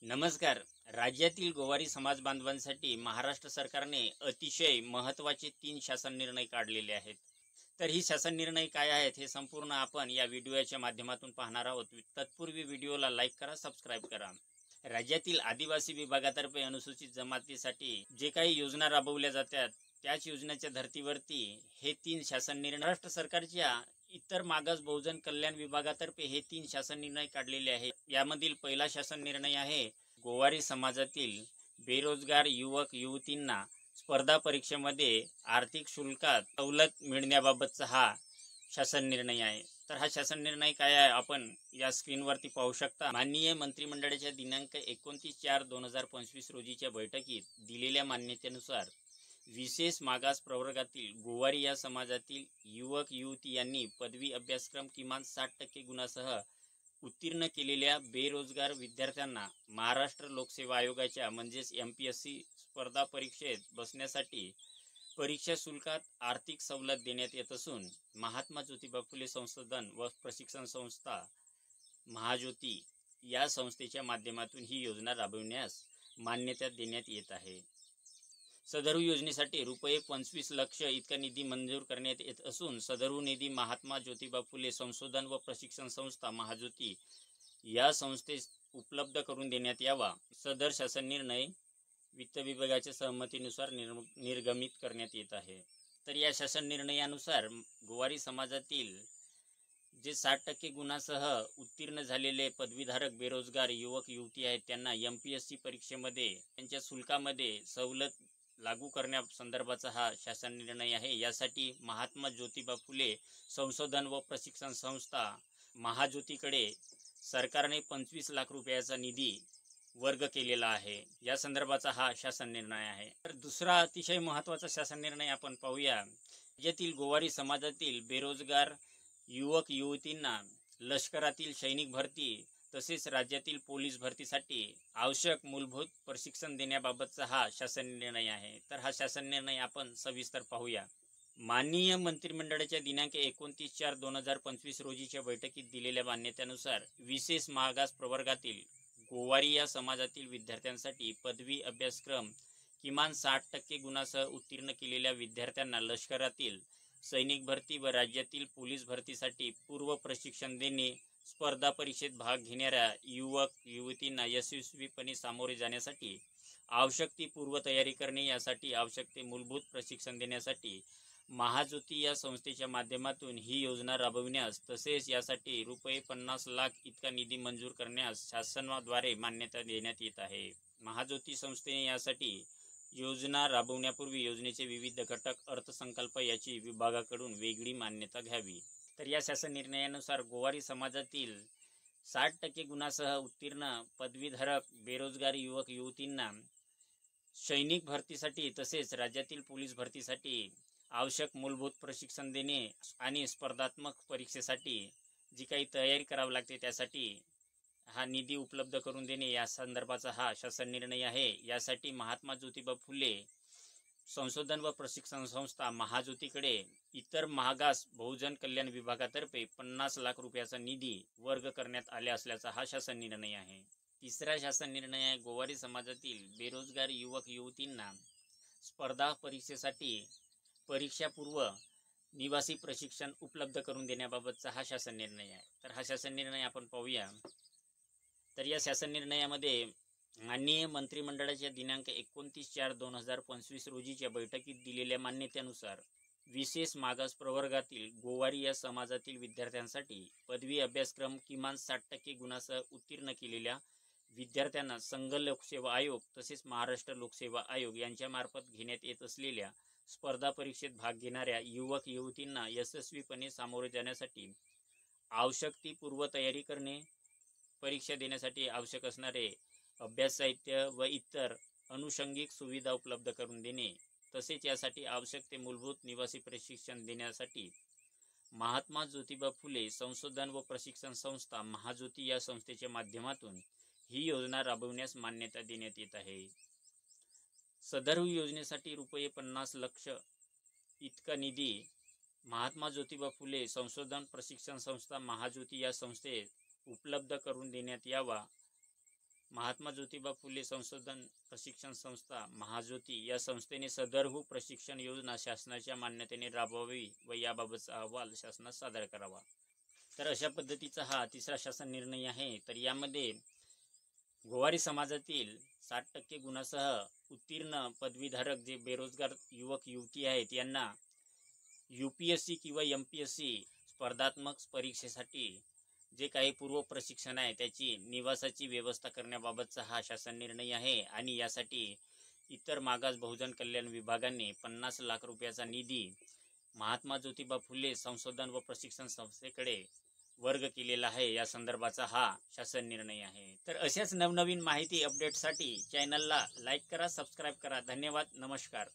नमस्कार. राज्यातील गोवारी समाज बांधवांसाठी महाराष्ट्र सरकारने अतिशय महत्त्वाचे 3 शासन निर्णय काढलेले आहेत. तर ही शासन निर्णय काय आहेत हे संपूर्ण आपण या व्हिडिओच्या माध्यमातून पाहणार आहोत. तत्पूर्वी व्हिडिओला लाईक करा, सबस्क्राईब करा. राज्यातील आदिवासी विभागातर्फे अनुसूचित जमातीसाठी जे काही योजना राबवल्या जातात त्याच योजनेच्या धर्तीवरती हे 3 शासन निर्णय महाराष्ट्र सरकारच्या इतर मागास बहुजन कल्याण विभागातर्फे हे 3 शासन निर्णय काढलेले आहेत. यामधील पहिला शासन निर्णय आहे गोवारी समाजातील बेरोजगार युवक युवतींना स्पर्धा परीक्षेमध्ये आर्थिक शुल्कात सवलत मिळण्याबाबतचा हा शासन निर्णय आहे. तर हा शासन निर्णय काय आहे आपण या स्क्रीनवरती पाहू शकता. माननीय मंत्रिमंडळाच्या दिनांक 29/4/2025 रोजीच्या बैठकीत दिलेल्या मान्यतेनुसार विशेष मागास प्रवर्गातील गोवारी या समाजातील युवक युवती यांनी पदवी अभ्यासक्रम किमान 60% गुणासह उत्तीर्ण केलेल्या बेरोजगार विद्यार्थ्यांना महाराष्ट्र लोकसेवा आयोगाच्या म्हणजेच MPSC स्पर्धा परीक्षेत बसण्यासाठी परीक्षा शुल्कात आर्थिक सवलत देण्यात येत असून महात्मा ज्योतिबा फुले संशोधन व प्रशिक्षण संस्था महाज्योती या संस्थेच्या माध्यमातून ही योजना राबविण्यास मान्यता देण्यात येत आहे. सदर योजनेसाठी रुपये 25 लाख इतका निधी मंजूर करण्यात येत असून सदर निधी महात्मा ज्योतिबा फुले संशोधन व प्रशिक्षण संस्था महाज्योती या संस्थेस उपलब्ध करून देण्यात यावा. सदर शासन निर्णय वित्त विभागाच्या सहमतीनुसार निर्गमित करण्यात येत आहे. तर या शासन निर्णयानुसार गोवारी समाजातील जे 60% गुणासह उत्तीर्ण झालेले पदवीधारक बेरोजगार युवक युवती आहेत त्यांना MPSC परीक्षेमध्ये त्यांच्या शुल्कामध्ये सवलत लागू करण्यासंदर्भाचा हा शासन निर्णय आहे. यासाठी महात्मा ज्योतिबा फुले संशोधन व प्रशिक्षण संस्था महाज्योतीकडे सरकारने 25 लाख रुपयाचा निधी वर्ग केलेला आहे. या संदर्भाचा हा शासन निर्णय आहे. तर दुसरा अतिशय महत्त्वाचा शासन निर्णय आपण पाहूया. राज्यातील गोवारी समाजातील बेरोजगार युवक युवतींना लष्करातील सैनिक भरती तसेच राज्यातील पोलीस भरतीसाठी आवश्यक मूलभूत प्रशिक्षण देण्याबाबतचा हा शासन निर्णय आहे. तर हा शासन निर्णय आपण सविस्तर पाहूया. माननीय मंत्रिमंडळाच्या दिनांक 29/4/2025 रोजीच्या बैठकीत दिलेल्या मान्यतेनुसार विशेष मागास प्रवर्गातील गोवारी या समाजातील विद्यार्थ्यांसाठी पदवी अभ्यासक्रम किमान 60% गुणासह उत्तीर्ण केलेल्या विद्यार्थ्यांना लष्करातील सैनिक भरती व राज्यातील पोलीस भरतीसाठी पूर्व प्रशिक्षण देणे, स्पर्धा परीक्षेत भाग घेणाऱ्या युवक युवतींना यशस्वीपणे सामोरे जाण्यासाठी आवश्यक ती पूर्वतयारी करणे, यासाठी आवश्यक ते मूलभूत प्रशिक्षण देण्यासाठी महाज्योती या संस्थेच्या माध्यमातून ही योजना राबविण्यास तसेच यासाठी रुपये 50 लाख इतका निधी मंजूर करण्यास शासनाद्वारे मान्यता देण्यात येत आहे. महाज्योती संस्थेने यासाठी योजना राबवण्यापूर्वी योजनेचे विविध घटक अर्थसंकल्प याची विभागाकडून वेगळी मान्यता घ्यावी. तर या शासन निर्णयानुसार गोवारी समाजातील 60% गुणासह उत्तीर्ण पदवीधारक बेरोजगार युवक युवतींना सैनिक भरतीसाठी तसेच राज्यातील पोलीस भरतीसाठी आवश्यक मूलभूत प्रशिक्षण देणे आणि स्पर्धात्मक परीक्षेसाठी जी काही तयारी करावी लागते त्यासाठी हा निधी उपलब्ध करून देणे या संदर्भाचा हा शासन निर्णय आहे. यासाठी महात्मा ज्योतिबा फुले संशोधन व प्रशिक्षण संस्था महाज्योतीकडे इतर मागास बहुजन कल्याण विभागातर्फे 50 लाख रुपयाचा निधी वर्ग करण्यात आले असल्याचा हा शासन निर्णय आहे. तिसरा शासन निर्णय आहे गोवारी समाजातील बेरोजगार युवक युवतींना स्पर्धा परीक्षेसाठी परीक्षापूर्व निवासी प्रशिक्षण उपलब्ध करून देण्याबाबतचा हा शासन निर्णय आहे. तर हा शासन निर्णय आपण पाहूया. तर या शासन निर्णयामध्ये माननीय मंत्रिमंडळाच्या दिनांक 29/4/2025 रोजीच्या बैठकीत दिलेल्या मान्यतेनुसार विशेष मागास प्रवर्गातील गोवारी या समाजातील विद्यार्थ्यांसाठी पदवी अभ्यासक्रम किमान 60% गुणासह उत्तीर्ण केलेल्या विद्यार्थ्यांना संघ लोकसेवा आयोग तसेच महाराष्ट्र लोकसेवा आयोग यांच्यामार्फत घेण्यात येत असलेल्या स्पर्धा परीक्षेत भाग घेणाऱ्या युवक युवतींना यशस्वीपणे सामोरे जाण्यासाठी आवश्यक ती पूर्वतयारी करणे, परीक्षा देण्यासाठी आवश्यक असणारे अभ्यास साहित्य व इतर अनुषंगिक सुविधा उपलब्ध करून देणे तसेच यासाठी आवश्यक ते मूलभूत निवासी प्रशिक्षण देण्यासाठी महात्मा ज्योतिबा फुले संशोधन व प्रशिक्षण संस्था महाज्योती या संस्थेच्या माध्यमातून ही योजना राबविण्यास मान्यता देण्यात येत आहे. सदर योजनेसाठी रुपये 50 लाख इतका निधी महात्मा ज्योतिबा फुले संशोधन प्रशिक्षण संस्था महाज्योती या संस्थेत उपलब्ध करून देण्यात यावा महात्मा ज्योतिबा फुले संशोधन प्रशिक्षण संस्था महाज्योती या संस्थेने सदरहू प्रशिक्षण योजना शासनाच्या मान्यतेने राबवावी व याबाबतचा अहवाल शासनास सादर करावा. तर अशा पद्धतीचा हा तिसरा शासन निर्णय आहे. तर यामध्ये गोवारी समाजातील 60% गुणासह उत्तीर्ण पदवीधारक जे बेरोजगार युवक युवती आहेत यांना UPSC किंवा MPSC स्पर्धात्मक परीक्षेसाठी जे काही पूर्व प्रशिक्षण आहे त्याची निवासाची व्यवस्था करण्याबाबतचा हा शासन निर्णय आहे. आणि यासाठी इतर मागास बहुजन कल्याण विभागाने 50 लाख रुपयाचा निधी महात्मा ज्योतिबा फुले संशोधन व प्रशिक्षण संस्थेकडे वर्ग केलेला आहे. या संदर्भाचा हा शासन निर्णय आहे. तर अशाच नवनवीन माहिती अपडेटसाठी चॅनलला लाईक करा, सबस्क्राईब करा. धन्यवाद. नमस्कार.